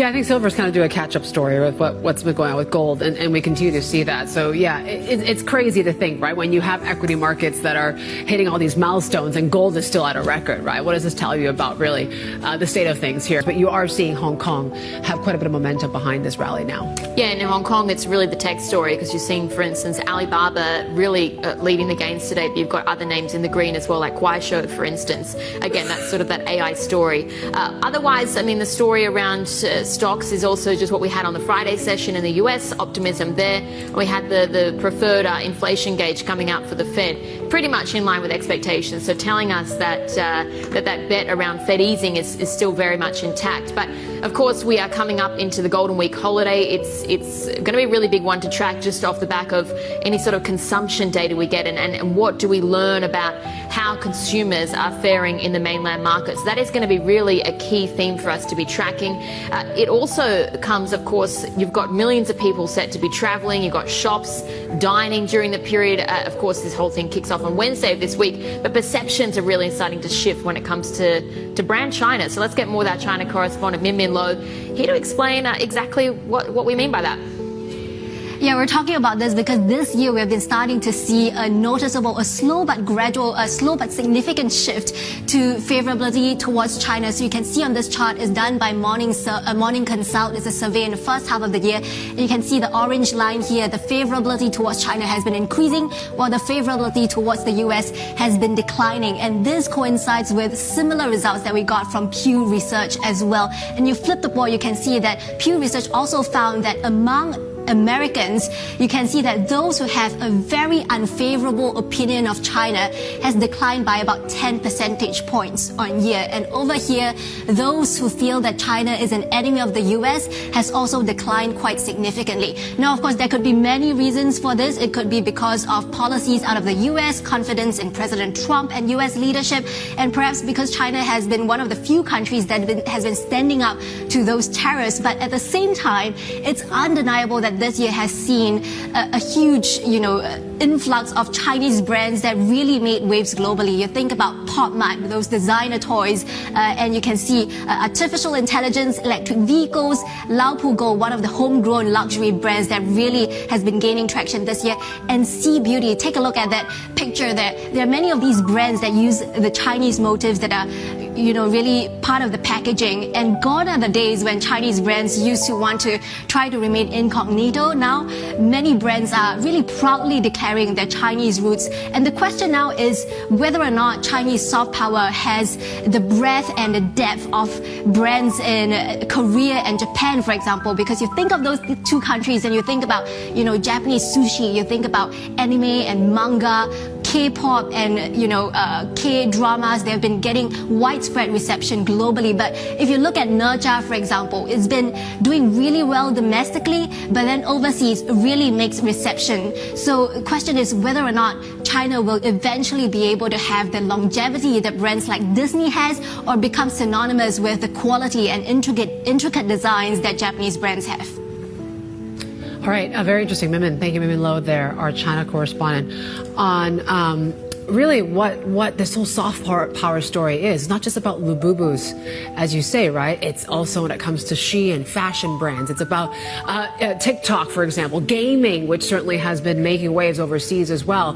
Yeah, I think silver's kind of doing a catch-up story with what's been going on with gold, and we continue to see that. So yeah, it's crazy to think, right? When you have equity markets that are hitting all these milestones and gold is still at a record, right? What does this tell you about really the state of things here? But you are seeing Hong Kong have quite a bit of momentum behind this rally now. Yeah, in Hong Kong, it's really the tech story because you're seeing, for instance, Alibaba really leading the gains today. But you've got other names in the green as well, like Kuaishou, for instance. Again, that's sort of that AI story. Otherwise, I mean, the story around stocks is also just what we had on the Friday session in the US, optimism there. We had the preferred inflation gauge coming out for the Fed, pretty much in line with expectations. So telling us that that bet around Fed easing is still very much intact. But of course, we are coming up into the Golden Week holiday. It's going to be a really big one to track just off the back of any sort of consumption data we get and what do we learn about how consumers are faring in the mainland markets. That is going to be really a key theme for us to be tracking. It also comes, of course, you've got millions of people set to be traveling. You've got shops dining during the period. Of course, this whole thing kicks off on Wednesday of this week, but perceptions are really starting to shift when it comes to brand China. So let's get more of that China correspondent, Min Min Lo, here to explain exactly what we mean by that. Yeah, we're talking about this because this year we've been starting to see a noticeable, a slow but gradual, a slow but significant shift to favorability towards China. So you can see on this chart is done by Morning Consult. It's a survey in the first half of the year. And you can see the orange line here. The favorability towards China has been increasing while the favorability towards the US has been declining. And this coincides with similar results that we got from Pew Research as well. And you flip the board, you can see that Pew Research also found that among Americans, you can see that those who have a very unfavorable opinion of China has declined by about 10 percentage points on year. And over here, those who feel that China is an enemy of the US has also declined quite significantly. Now, of course, there could be many reasons for this. It could be because of policies out of the US, confidence in President Trump and US leadership, and perhaps because China has been one of the few countries that has been standing up to those terrorists. But at the same time, it's undeniable that this year has seen a huge, influx of Chinese brands that really made waves globally. You think about Pop Mart, those designer toys, and you can see artificial intelligence, electric vehicles, Lao Pu Go, one of the homegrown luxury brands that really has been gaining traction this year, and Sea Beauty. Take a look at that picture there. There are many of these brands that use the Chinese motifs that are really part of the packaging. And gone are the days when Chinese brands used to want to try to remain incognito. Now, many brands are really proudly declaring their Chinese roots. And the question now is whether or not Chinese soft power has the breadth and the depth of brands in Korea and Japan, for example, because you think of those two countries and you think about, Japanese sushi, you think about anime and manga, K-pop and, K-dramas. They've been getting widespread reception globally. But if you look at Nerja, for example, it's been doing really well domestically, but then overseas really makes reception. So the question is whether or not China will eventually be able to have the longevity that brands like Disney has, or become synonymous with the quality and intricate designs that Japanese brands have. All right, very interesting, Min. Thank you, Min Lo, there, our China correspondent, on really what this whole soft power story is. It's not just about Lububus, as you say, right? It's also when it comes to Shein fashion brands. It's about TikTok, for example, gaming, which certainly has been making waves overseas as well.